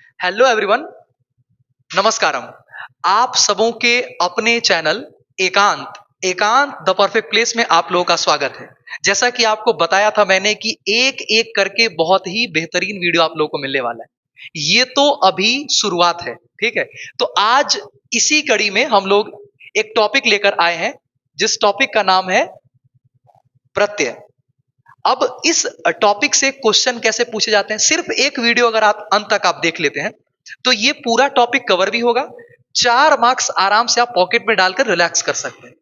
Hello everyone, नमस्कारम। आप सबों के अपने चैनल एकांत एकांत द परफेक्ट प्लेस में आप लोगों का स्वागत है। जैसा कि आपको बताया था मैंने कि एक एक करके बहुत ही बेहतरीन वीडियो आप लोगों को मिलने वाला है। ये तो अभी शुरुआत है, ठीक है। तो आज इसी कड़ी में हम लोग एक टॉपिक लेकर आए हैं, जिस टॉपिक का नाम है प्रत्यय। अब इस टॉपिक से क्वेश्चन कैसे पूछे जाते हैं, सिर्फ एक वीडियो अगर आप अंत तक आप देख लेते हैं तो ये पूरा टॉपिक कवर भी होगा। 4 मार्क्स आराम से आप पॉकेट में डालकर रिलैक्स कर सकते हैं।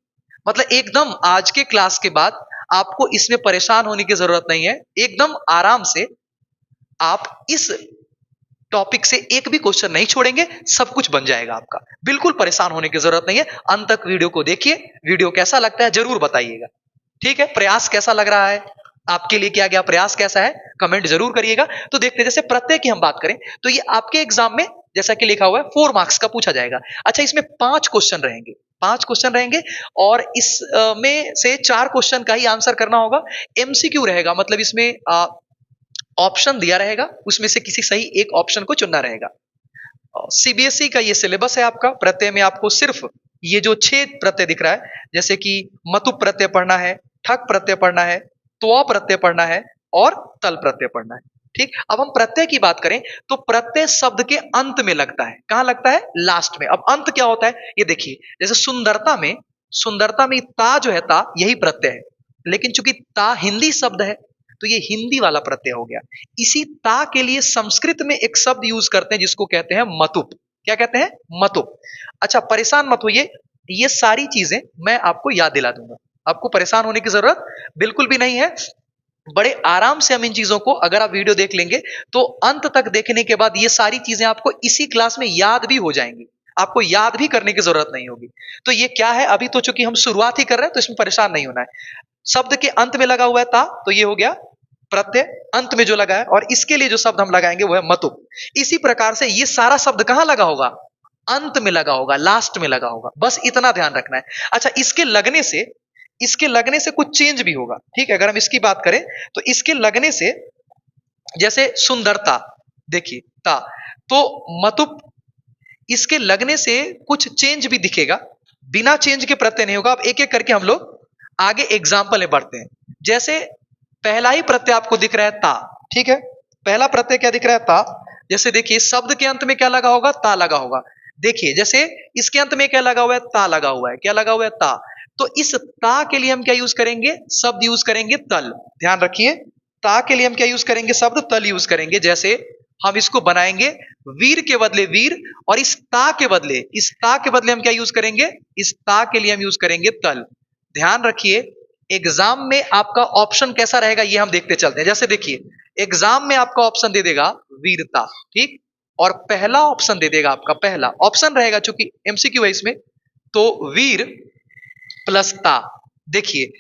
मतलब एकदम आज के क्लास के बाद आपको इसमें परेशान होने की जरूरत नहीं है। एकदम आराम से आप इस टॉपिक से एक भी क्वेश्चन नहीं छोड़ेंगे, सब कुछ बन जाएगा आपका। बिल्कुल परेशान होने की जरूरत नहीं है। अंत तक वीडियो को देखिए। वीडियो कैसा लगता है जरूर बताइएगा, ठीक है। प्रयास कैसा लग रहा है, आपके लिए किया गया प्रयास कैसा है, कमेंट जरूर करिएगा। तो देखते हैं, जैसे प्रत्यय की हम बात करें तो ये आपके एग्जाम में जैसा कि लिखा हुआ है 4 मार्क्स का पूछा जाएगा। अच्छा, इसमें 5 क्वेश्चन रहेंगे, 5 क्वेश्चन रहेंगे और इस में से 4 क्वेश्चन का ही आंसर करना होगा। एमसीक्यू रहेगा, मतलब इसमें ऑप्शन दिया रहेगा, उसमें से किसी सही एक ऑप्शन को चुनना रहेगा। सीबीएसई का ये सिलेबस है आपका। प्रत्यय में आपको सिर्फ ये जो 6 प्रत्यय दिख रहा है, जैसे कि मतु प्रत्यय पढ़ना है, ठक प्रत्यय पढ़ना है, त्व प्रत्यय पढ़ना है और तल प्रत्यय पढ़ना है, ठीक। अब हम प्रत्यय की बात करें तो प्रत्यय शब्द के अंत में लगता है। कहां लगता है? लास्ट में। अब अंत क्या होता है ये देखिए, जैसे सुंदरता में ता जो है, ता यही प्रत्यय है, लेकिन चूंकि ता हिंदी शब्द है तो ये हिंदी वाला प्रत्यय हो गया। इसी ता के लिए संस्कृत में एक शब्द यूज करते हैं जिसको कहते हैं मतुप। क्या कहते हैं? मतुप। अच्छा, परेशान मत होइए, ये सारी चीजें मैं आपको याद दिला दूंगा। आपको परेशान होने की जरूरत बिल्कुल भी नहीं है। बड़े आराम से हम इन चीजों को, अगर आप वीडियो देख लेंगे तो अंत तक देखने के बाद ये सारी चीजें आपको इसी क्लास में याद भी हो जाएंगी। आपको याद भी करने की जरूरत नहीं होगी। तो ये क्या है, अभी तो चूंकि हम शुरुआत ही कर रहे हैं तो इसमें परेशान नहीं होना है। शब्द के अंत में लगा हुआ है ता, तो ये हो गया प्रत्यय। अंत में जो लगा है, और इसके लिए जो शब्द हम लगाएंगे वो है मतुप। इसी प्रकार से ये सारा शब्द कहां लगा होगा? अंत में लगा होगा, लास्ट में लगा होगा। बस इतना ध्यान रखना है। अच्छा, इसके लगने से कुछ चेंज भी होगा, ठीक है। अगर हम इसकी बात करें तो इसके लगने से, जैसे सुंदरता, देखिए ता, तो मतुप, इसके लगने से कुछ चेंज भी दिखेगा। बिना चेंज के प्रत्यय नहीं होगा। अब एक एक करके हम लोग आगे एग्जाम्पल में बढ़ते हैं। जैसे पहला ही प्रत्यय आपको दिख रहा है ता, ठीक है। पहला प्रत्यय क्या दिख रहा है? ता। जैसे देखिए, शब्द के अंत में क्या लगा होगा? ता लगा होगा। देखिए, जैसे इसके अंत में क्या लगा हुआ है? ता लगा हुआ है। क्या लगा हुआ है? ता। तो इस ता के लिए हम क्या यूज करेंगे? शब्द यूज करेंगे तल। ध्यान रखिए, ता के लिए हम क्या यूज करेंगे? शब्द तल यूज करेंगे। जैसे हम इसको बनाएंगे वीर के बदले वीर, और इस ता के बदले हम क्या यूज करेंगे? इस ता के लिए हम यूज करेंगे तल। ध्यान रखिए, एग्जाम में आपका ऑप्शन कैसा रहेगा ये हम देखते चलते हैं। जैसे देखिए, एग्जाम में आपका ऑप्शन दे देगा वीरता, ठीक। और पहला ऑप्शन दे देगा, आपका पहला ऑप्शन रहेगा, चूंकि एमसीक्यू है इसमें, तो वीर प्लस ता। देखिए,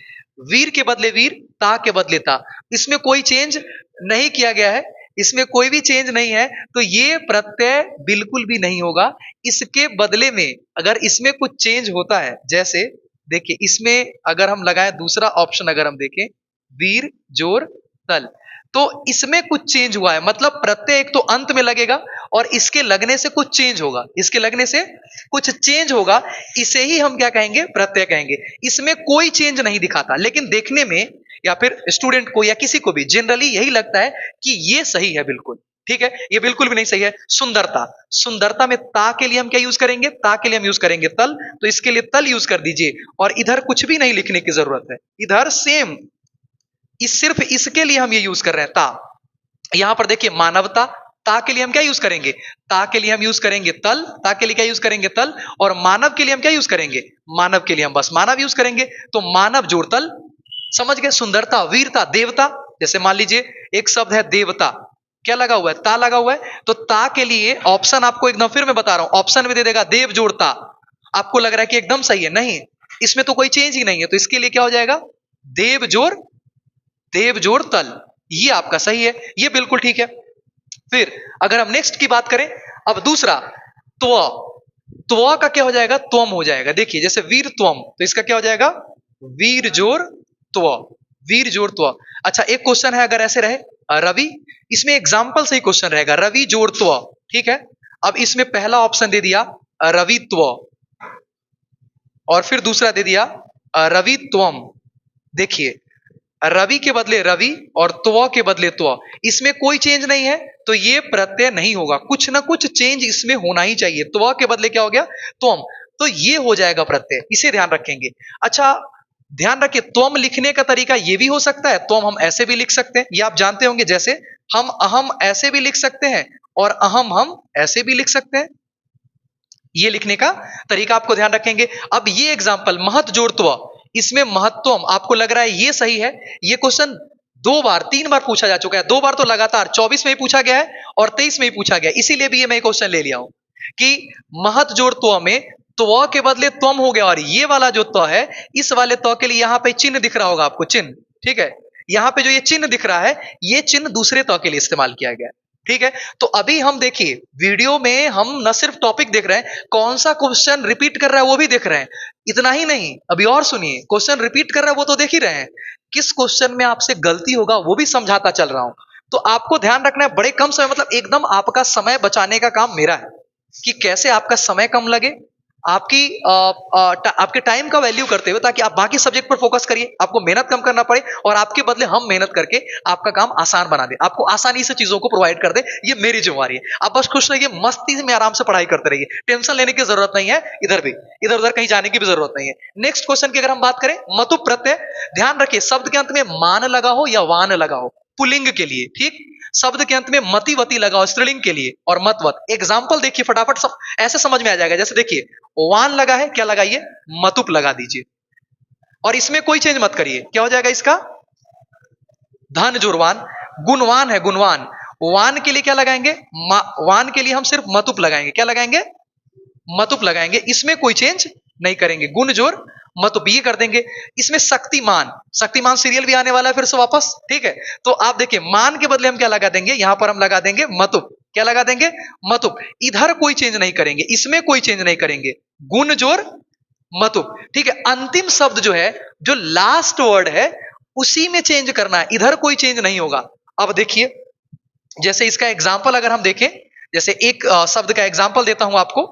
वीर के बदले वीर, ता के बदले ता। इसमें कोई चेंज नहीं किया गया है, इसमें कोई भी चेंज नहीं है, तो ये प्रत्यय बिल्कुल भी नहीं होगा। इसके बदले में अगर इसमें कुछ चेंज होता है, जैसे देखिए इसमें अगर हम लगाएं दूसरा ऑप्शन, अगर हम देखें वीर जोर तल, तो इसमें कुछ चेंज हुआ है। मतलब प्रत्यय एक तो अंत में लगेगा और इसके लगने से कुछ चेंज होगा, इसके लगने से कुछ चेंज होगा। इसे ही हम क्या कहेंगे? प्रत्यय कहेंगे। इसमें कोई चेंज नहीं दिखाता, लेकिन देखने में या फिर स्टूडेंट को या किसी को भी जनरली यही लगता है कि ये सही है बिल्कुल, ठीक है। ये बिल्कुल भी नहीं सही है। सुंदरता, सुंदरता में ता के लिए हम क्या यूज करेंगे? ता के लिए हम यूज करेंगे तल, तो इसके लिए तल यूज कर दीजिए। और इधर कुछ भी नहीं लिखने की जरूरत है, इधर सेम, सिर्फ इसके लिए हम ये यूज कर रहे हैं ता। यहां पर देखिए मानवता, ता के लिए हम क्या यूज करेंगे? ता के लिए हम यूज करेंगे तल, ता के लिए क्या यूज करेंगे? तल। और मानव के लिए हम क्या यूज करेंगे? मानव के लिए हम बस मानव यूज करेंगे, तो मानव जोड़ तल। समझ गए? सुंदरता, वीरता, देवता। जैसे मान लीजिए एक शब्द है देवता, क्या लगा हुआ है? ता लगा हुआ है। तो ता के लिए ऑप्शन आपको एकदम फिर मैं बता रहा हूं, ऑप्शन में दे देगा देव जोड़ता। आपको लग रहा है कि एकदम सही है, नहीं, इसमें तो कोई चेंज ही नहीं है, तो इसके लिए क्या हो जाएगा? देव जोड़, देव जोड़ तल। ये आपका सही है, ये बिल्कुल ठीक है। फिर अगर हम नेक्स्ट की बात करें, अब दूसरा त्व, त्व का क्या हो जाएगा? त्वम हो जाएगा। देखिए जैसे वीर त्वम, तो इसका क्या हो जाएगा? वीर जोड़ त्व, वीर जोड़ त्व। अच्छा, एक क्वेश्चन है अगर ऐसे रहे रवि, इसमें एग्जाम्पल से ही क्वेश्चन रहेगा, रवि जोड़ त्व, ठीक है। अब इसमें पहला ऑप्शन दे दिया रवित्व, और फिर दूसरा दे दिया रवित्वम। देखिए, रवि के बदले रवि और त्व के बदले त्व, इसमें कोई चेंज नहीं है, तो ये प्रत्यय नहीं होगा, कुछ ना कुछ चेंज इसमें होना ही चाहिए। त्व के बदले क्या हो गया, त्वम, तो ये हो जाएगा प्रत्यय, इसे ध्यान रखेंगे। अच्छा, ध्यान रखिए, त्वम लिखने का तरीका ये भी हो सकता है, त्वम हम ऐसे भी लिख सकते हैं, ये आप जानते होंगे, जैसे हम अहम ऐसे भी लिख सकते हैं और अहम हम ऐसे भी लिख सकते हैं। ये लिखने का तरीका आपको ध्यान रखेंगे। अब ये एग्जांपल महत जोड़त्व, इसमें महत्वम आपको लग रहा है ये सही है। ये क्वेश्चन 2 बार 3 बार पूछा जा चुका है, 2 बार तो लगातार 24 में ही पूछा गया है और 23 में ही पूछा गया, इसीलिए भी ये मैं क्वेश्चन ले लिया हूं कि महत जोड़ त्व में त्व के बदले त्वम हो गया, और ये वाला जो त्व है, इस वाले त्व के लिए यहां पे चिन्ह दिख रहा होगा आपको, चिन्ह, ठीक है। यहां पे जो ये चिन्ह दिख रहा है, ये चिन्ह दूसरे त्व के लिए इस्तेमाल किया गया है, ठीक है। तो अभी हम देखिए वीडियो में हम न सिर्फ टॉपिक देख रहे हैं, कौन सा क्वेश्चन रिपीट कर रहा है वो भी देख रहे हैं। इतना ही नहीं, अभी और सुनिए, क्वेश्चन रिपीट कर रहा है वो तो देख ही रहे हैं, किस क्वेश्चन में आपसे गलती होगा वो भी समझाता चल रहा हूं। तो आपको ध्यान रखना है, बड़े कम समय, मतलब एकदम आपका समय बचाने का काम मेरा है कि कैसे आपका समय कम लगे, आपकी आपके टाइम का वैल्यू करते हुए, ताकि आप बाकी सब्जेक्ट पर फोकस करिए, आपको मेहनत कम करना पड़े और आपके बदले हम मेहनत करके आपका काम आसान बना दे, आपको आसानी से चीजों को प्रोवाइड कर दे। ये मेरी जिम्मेवारी है। आप बस खुश रहिए, मस्ती में आराम से पढ़ाई करते रहिए, टेंशन लेने की जरूरत नहीं है, इधर भी इधर उधर कहीं जाने की भी जरूरत नहीं है। नेक्स्ट क्वेश्चन की अगर हम बात करें, मतु प्रत्यय, ध्यान रखिए शब्द के अंत में मान लगा हो या वान लगा हो, पुल्लिंग के लिए, ठीक, शब्द के अंत में मतिवती लगा हो स्त्रीलिंग के लिए, और मतवत। एग्जाम्पल देखिए फटाफट, सब ऐसे समझ में आ जाएगा। जैसे देखिए, वान लगा है, क्या लगाइए, मतुप लगा दीजिए, और इसमें कोई चेंज मत करिए, क्या हो जाएगा इसका, धन जुर्वान। गुणवान है, गुणवान, वान के लिए क्या लगाएंगे, वान के लिए हम सिर्फ मतुप लगाएंगे, क्या लगाएंगे, मतुप लगाएंगे, इसमें कोई चेंज नहीं करेंगे, गुण जोर मतुप ये कर देंगे। इसमें शक्तिमान, शक्तिमान सीरियल भी आने वाला है फिर से वापस, ठीक है। तो आप देखिए, मान के बदले हम क्या लगा देंगे, यहां पर हम लगा देंगे मतुप, क्या लगा देंगे, मतुप, इधर कोई चेंज नहीं करेंगे, इसमें कोई चेंज नहीं करेंगे, गुण जोर मतुप, ठीक है। अंतिम शब्द जो है, जो लास्ट वर्ड है, उसी में चेंज करना है, इधर कोई चेंज नहीं होगा। अब देखिए, जैसे इसका एग्जाम्पल अगर हम देखें, जैसे एक शब्द का एग्जाम्पल देता हूं आपको,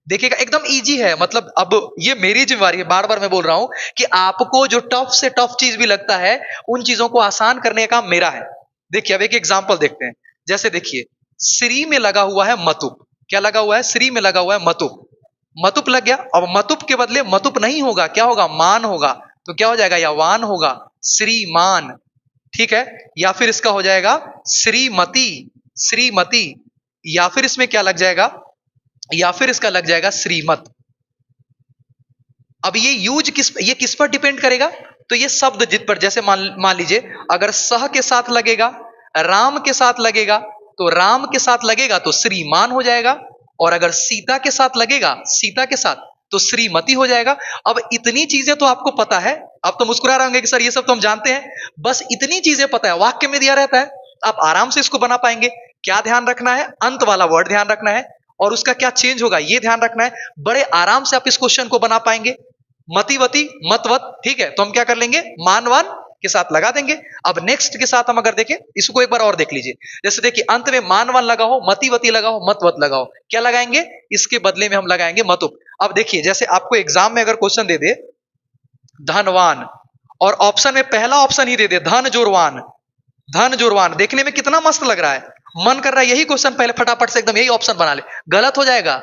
देखिएगा एकदम इजी है, मतलब अब ये मेरी जिम्मेवारी है, बार बार मैं बोल रहा हूं कि आपको जो टफ से टफ चीज भी लगता है, उन चीजों को आसान करने का काम मेरा है। देखिए, अब एक एग्जाम्पल देखते हैं। जैसे देखिए, श्री में लगा हुआ है मतुप, क्या लगा हुआ है, श्री में लगा हुआ है मतुप, मतुप लग गया। अब मतुप के बदले मतुप नहीं होगा, क्या होगा, मान होगा, तो क्या हो जाएगा, या वान होगा, श्रीमान, ठीक है। या फिर इसका हो जाएगा श्रीमती, श्रीमती, या फिर इसमें क्या लग जाएगा, या फिर इसका लग जाएगा श्रीमत। अब ये किस पर डिपेंड करेगा, तो ये शब्द जित पर, जैसे मान लीजिए, अगर सह के साथ लगेगा, राम के साथ लगेगा, तो राम के साथ लगेगा तो श्रीमान हो जाएगा, और अगर सीता के साथ लगेगा, सीता के साथ, तो श्रीमती हो जाएगा। अब इतनी चीजें तो आपको पता है, आप तो मुस्कुरा रहे होंगे कि सर ये सब तो हम जानते हैं, बस इतनी चीजें पता है, वाक्य में दिया रहता है, आप आराम से इसको बना पाएंगे। क्या ध्यान रखना है, अंत वाला वर्ड ध्यान रखना है, और उसका क्या चेंज होगा ये ध्यान रखना है। बड़े आराम से आप इस क्वेश्चन को बना पाएंगे, मतिवती, मतवत, ठीक है। तो हम क्या कर लेंगे, मानवान के साथ लगा देंगे। अब नेक्स्ट के साथ हम अगर देखें, इसको एक बार और देख लीजिए। जैसे देखिए, अंत में मानवान लगा हो, मतिवती लगा हो, मतवत लगा हो, क्या लगाएंगे, इसके बदले में हम लगाएंगे मतुप। अब देखिए, जैसे आपको एग्जाम में अगर क्वेश्चन दे दे धनवान, और ऑप्शन में पहला ऑप्शन ही दे दे धन जोरवान, धन जोरवान, देखने में कितना मस्त लग रहा है, मन कर रहा है यही क्वेश्चन पहले फटाफट से एकदम यही ऑप्शन बना ले, गलत हो जाएगा,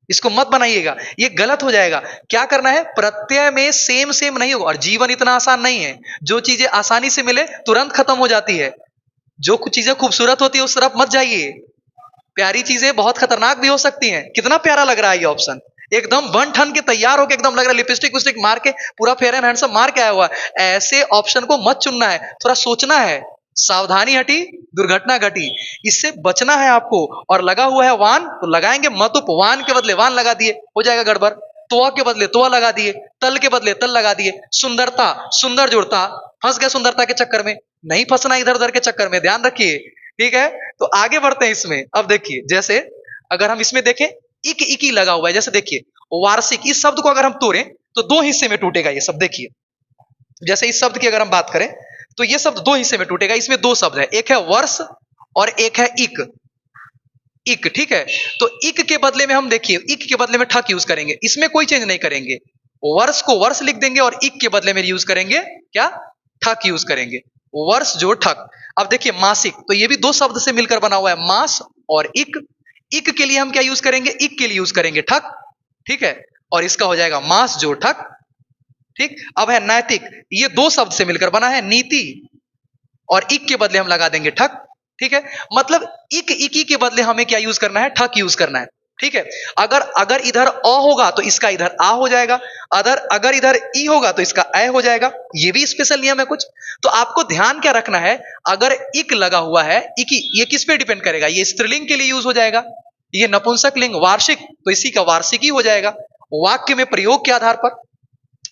इसको मत बनाइएगा, ये गलत हो जाएगा। क्या करना है, प्रत्यय में सेम सेम नहीं होगा, और जीवन इतना आसान नहीं है, जो चीजें आसानी से मिले तुरंत खत्म हो जाती है, जो कुछ चीजें खूबसूरत होती है उस तरफ मत जाइए, प्यारी चीजें बहुत खतरनाक भी हो सकती हैं। कितना प्यारा लग रहा है ये ऑप्शन, एकदम बन ठन के तैयार होकर एकदम लग रहा है लिपस्टिक विस्टिक मार के, पूरा फेयर एंड हैंडसम मार के आया हुआ है। ऐसे ऑप्शन को मत चुनना है, थोड़ा सोचना है, सावधानी हटी दुर्घटना घटी, इससे बचना है आपको। और लगा हुआ है वान, तो लगाएंगे मतुप, वान के बदले वान लगा दिए, हो जाएगा गड़बड़। तो के बदले तो लगा दिए, तल के बदले तल लगा दिए। सुंदरता, सुंदर जुड़ता, फंस गए सुंदरता के चक्कर में, नहीं फंसना इधर उधर के चक्कर में, ध्यान रखिए, ठीक है। तो आगे बढ़ते हैं इसमें। अब देखिए, जैसे अगर हम इसमें देखें, इक इकी लगा हुआ है, जैसे देखिए वार्षिक, इस शब्द को अगर हम तोड़ें तो 2 हिस्से में टूटेगा ये शब्द। देखिए, जैसे इस शब्द की अगर हम बात करें तो ये शब्द 2 हिस्से में टूटेगा, इसमें 2 शब्द है, एक है वर्ष और एक है इक। इक, ठीक है। तो इक के बदले में हम देखिए, इक के बदले में ठक यूज करेंगे, इसमें कोई चेंज नहीं करेंगे, वर्ष को वर्ष लिख देंगे और इक के बदले में यूज करेंगे क्या, ठक यूज करेंगे, वर्ष जो ठक। अब देखिए मासिक, तो ये भी दो शब्द से मिलकर बना हुआ है, मास और इक। इक के लिए हम क्या यूज करेंगे, इक के लिए यूज करेंगे ठक, ठीक है। और इसका हो जाएगा मास जो ठक, ठीक। अब है नैतिक, ये दो शब्द से मिलकर बना है, नीति, और इक के बदले हम लगा देंगे ठक, ठीक है। मतलब इक, इकी के बदले हमें क्या यूज करना है, ठक यूज करना है, ठीक है। अगर अगर इधर अ होगा तो इसका इधर आ हो जाएगा, अगर इधर ई होगा तो इसका ए हो जाएगा, ये भी स्पेशल नियम है कुछ। तो आपको ध्यान क्या रखना है, अगर इक लगा हुआ है, इकी, ये किस पे डिपेंड करेगा, ये स्त्रीलिंग के लिए यूज हो जाएगा, ये नपुंसक लिंग वार्षिक, तो इसी का वार्षिकी हो जाएगा। वाक्य में प्रयोग के आधार पर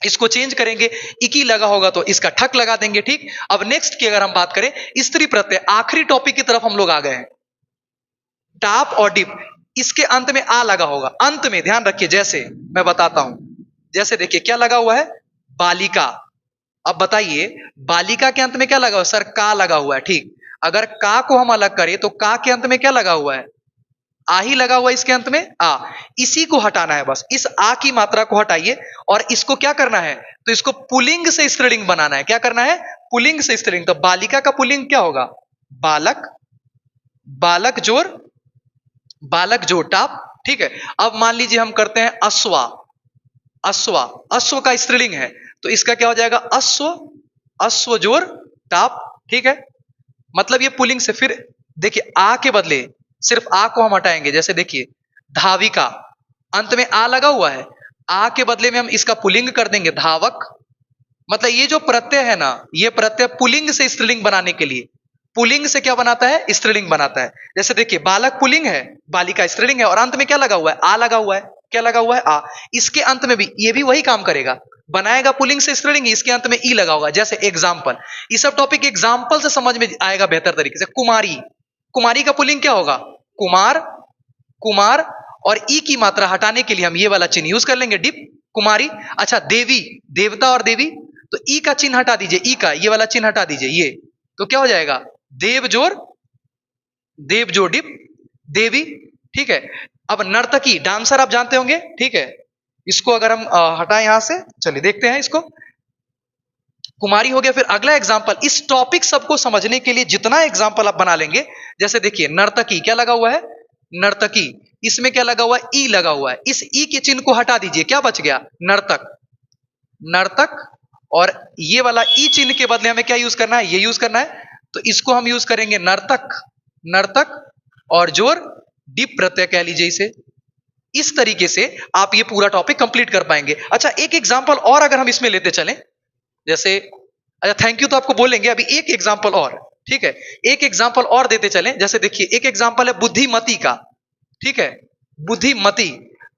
इसको चेंज करेंगे, इकी लगा होगा तो इसका ठक लगा देंगे, ठीक। अब नेक्स्ट की अगर हम बात करें, स्त्री प्रत्यय, आखिरी टॉपिक की तरफ हम लोग आ गए हैं। टाप और डिप, इसके अंत में आ लगा होगा, अंत में ध्यान रखिए, जैसे मैं बताता हूं, जैसे देखिए क्या लगा हुआ है, बालिका। अब बताइए बालिका के अंत में क्या लगा हुआ है, सर का लगा हुआ है, ठीक। अगर का को हम अलग करें तो का के अंत में क्या लगा हुआ है, आ ही लगा हुआ है, इसके अंत में आ, इसी को हटाना है, बस इस आ की मात्रा को हटाइए और इसको क्या करना है, तो इसको पुल्लिंग से स्त्रीलिंग बनाना है। क्या करना है, पुल्लिंग से स्त्रीलिंग। तो बालिका का पुल्लिंग क्या होगा, बालक, बालक जोर, बालक जोर टाप, ठीक है। अब मान लीजिए हम करते हैं अश्वा, अश्वा, अश्व का स्त्रीलिंग है, तो इसका क्या हो जाएगा, अश्व, अश्व जोर टाप, ठीक है। मतलब ये पुल्लिंग से, फिर देखिए आ के बदले सिर्फ आ को हम हटाएंगे, जैसे देखिए धाविका, अंत में आ लगा हुआ है, आ के बदले में हम इसका पुल्लिंग कर देंगे धावक। मतलब ये जो प्रत्यय है ना, ये प्रत्यय पुल्लिंग से स्त्रीलिंग बनाने के लिए, पुल्लिंग से क्या बनाता है, स्त्रीलिंग बनाता है। जैसे देखिए बालक पुल्लिंग है, बालिका स्त्रीलिंग है, और अंत में क्या लगा हुआ है, आ लगा हुआ है, क्या लगा हुआ है, आ। इसके अंत में भी ये भी वही काम करेगा, बनाएगा पुल्लिंग से स्त्रीलिंग, इसके अंत में ई लगा होगा। जैसे एग्जाम्पल, ये सब टॉपिक एग्जाम्पल से समझ में आएगा बेहतर तरीके से। कुमारी, कुमारी का पुल्लिंग क्या होगा, कुमार, कुमार, और ई की मात्रा हटाने के लिए हम ये वाला चिन्ह यूज कर लेंगे, डिप, कुमारी। अच्छा देवी, देवता और देवी, तो ई का चिन्ह हटा दीजिए, ई का ये वाला चिन्ह हटा दीजिए, ये तो क्या हो जाएगा, देव जोर, देव जोर डिप, देवी, ठीक है। अब नर्तकी, डांसर आप जानते होंगे, ठीक है। इसको अगर हम हटाएं यहां से, चलिए देखते हैं इसको, कुमारी हो गया। फिर अगला एग्जाम्पल, इस टॉपिक सबको समझने के लिए जितना एग्जाम्पल आप बना लेंगे, जैसे देखिए नर्तकी, क्या लगा हुआ है, नर्तकी, इसमें क्या लगा हुआ है, ई लगा हुआ है, इस ई के चिन्ह को हटा दीजिए, क्या बच गया, नर्तक, नर्तक। और ये वाला ई चिन्ह के बदले हमें क्या यूज करना है, ये यूज करना है, तो इसको हम यूज करेंगे नर्तक, नर्तक, और जोर डिप प्रत्यय कह लीजिए इसे। इस तरीके से आप ये पूरा टॉपिक कंप्लीट कर पाएंगे। अच्छा एक एग्जाम्पल और अगर हम इसमें लेते चलें, जैसे, अच्छा थैंक यू तो आपको बोलेंगे, अभी एक एग्जाम्पल और, ठीक है, एक एग्जाम्पल और देते चलें। जैसे देखिए एक एग्जाम्पल है बुद्धिमती का, ठीक है, बुद्धिमती।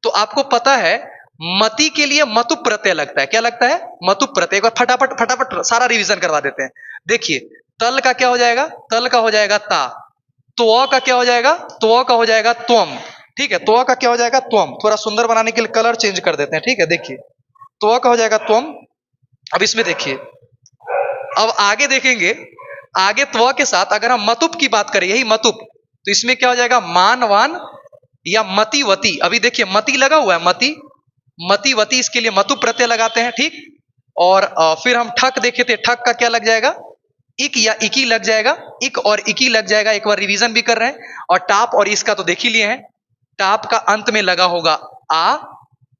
तो आपको पता है मति के लिए मतुप प्रत्यय लगता है, क्या लगता है, मतुप प्रत्यय। एक बार फटाफट फटाफट सारा रिवीजन करवा देते हैं। देखिए तल का क्या हो जाएगा, तल का हो जाएगा ता, तो का क्या हो जाएगा, तो का हो जाएगा त्वम, ठीक है। तो का क्या हो जाएगा, त्वम। थोड़ा सुंदर बनाने के लिए कलर चेंज कर देते हैं, ठीक है। देखिए तो का हो जाएगा त्वम। अब इसमें देखिए, अब आगे देखेंगे, आगे त्व के साथ अगर हम मतुप की बात करें, यही मतुप, तो इसमें क्या हो जाएगा, मानवान या मतिवती। अभी देखिए मति लगा हुआ है, मति, मतिवती, इसके लिए मतुप प्रत्यय लगाते हैं, ठीक। और फिर हम ठक देखे थे, ठक का क्या लग जाएगा, इक या इकी लग जाएगा, इक और इकी लग जाएगा। एक बार रिवीजन भी कर रहे हैं। और टाप और इसका तो देख ही लिए हैं, टाप का अंत में लगा होगा आ,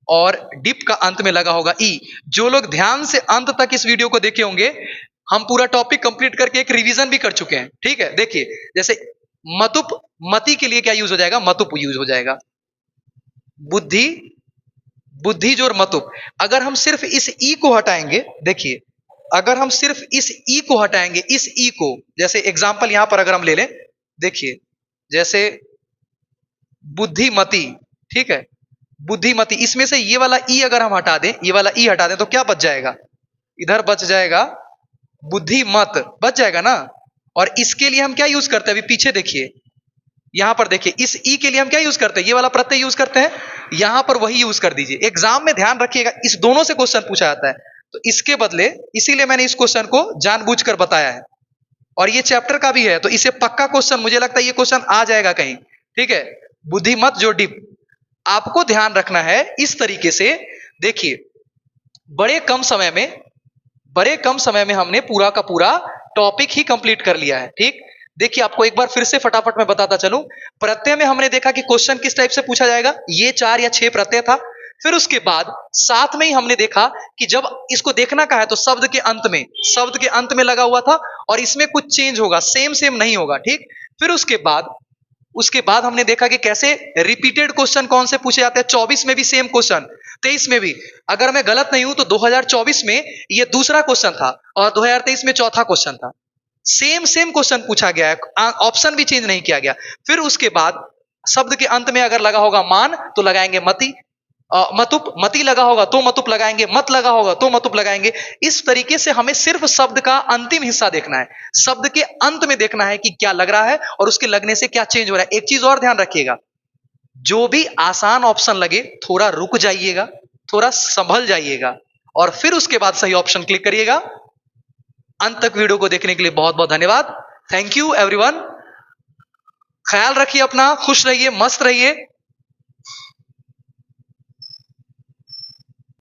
और डिप का अंत में लगा होगा ई। जो लोग ध्यान से अंत तक इस वीडियो को देखे होंगे, हम पूरा टॉपिक कंप्लीट करके एक रिवीजन भी कर चुके हैं, ठीक है। देखिए जैसे मतुप, मति के लिए क्या यूज हो जाएगा, मतुप यूज हो जाएगा, बुद्धि, बुद्धि जोर मतुप। अगर हम सिर्फ इस ई को हटाएंगे, देखिए अगर हम सिर्फ इस ई को हटाएंगे, इस ई को, जैसे एग्जांपल यहां पर अगर हम ले लें, देखिए जैसे बुद्धिमती, ठीक है, बुद्धिमती, इसमें से ये वाला ई अगर हम हटा दें, ये वाला ई हटा दें, तो क्या बच जाएगा, इधर बच जाएगा बुद्धिमत, बच जाएगा ना। और इसके लिए हम क्या यूज करते हैं, अभी पीछे देखिए, यहां पर देखिए इस ई के लिए हम क्या यूज करते हैं, ये वाला प्रत्यय यूज करते हैं, यहां पर वही यूज कर दीजिए। एग्जाम में ध्यान रखिएगा, इस दोनों से क्वेश्चन पूछा जाता है, तो इसके बदले, इसीलिए मैंने इस क्वेश्चन को जानबूझकर बताया है। और ये चैप्टर का भी है, तो इसे पक्का क्वेश्चन, मुझे लगता है ये क्वेश्चन आ जाएगा कहीं, ठीक है। बुद्धिमत जो डिप, आपको ध्यान रखना है इस तरीके से। देखिए, बड़े कम समय में बड़े कम समय में हमने पूरा का पूरा टॉपिक ही कंप्लीट कर लिया है। ठीक, देखिए आपको एक बार फिर से फटाफट मैं बताता चलूं। प्रत्यय में हमने देखा कि क्वेश्चन किस टाइप से पूछा जाएगा, ये 4 या 6 प्रत्यय था। फिर उसके बाद साथ में ही हमने देखा कि जब इसको देखना का है तो शब्द के अंत में लगा हुआ था, और इसमें कुछ चेंज होगा, सेम सेम नहीं होगा। ठीक, फिर उसके बाद हमने देखा कि कैसे रिपीटेड क्वेश्चन कौन से पूछे जाते हैं। 24 में भी सेम क्वेश्चन, 23 में भी, अगर मैं गलत नहीं हूं तो 2024 में ये दूसरा क्वेश्चन था और 2023 में चौथा क्वेश्चन था। सेम सेम क्वेश्चन पूछा गया है, ऑप्शन भी चेंज नहीं किया गया। फिर उसके बाद शब्द के अंत में अगर लगा होगा मान तो लगाएंगे मति, मतुप, मति लगा होगा तो मतुप लगाएंगे, मत लगा होगा तो मतुप लगाएंगे। इस तरीके से हमें सिर्फ शब्द का अंतिम हिस्सा देखना है, शब्द के अंत में देखना है कि क्या लग रहा है और उसके लगने से क्या चेंज हो रहा है। एक चीज और ध्यान रखिएगा, जो भी आसान ऑप्शन लगे थोड़ा रुक जाइएगा, थोड़ा संभल जाइएगा और फिर उसके बाद सही ऑप्शन क्लिक करिएगा। अंत तक वीडियो को देखने के लिए बहुत बहुत धन्यवाद। Thank you everyone. ख्याल रखिए अपना, खुश रहिए, मस्त रहिए।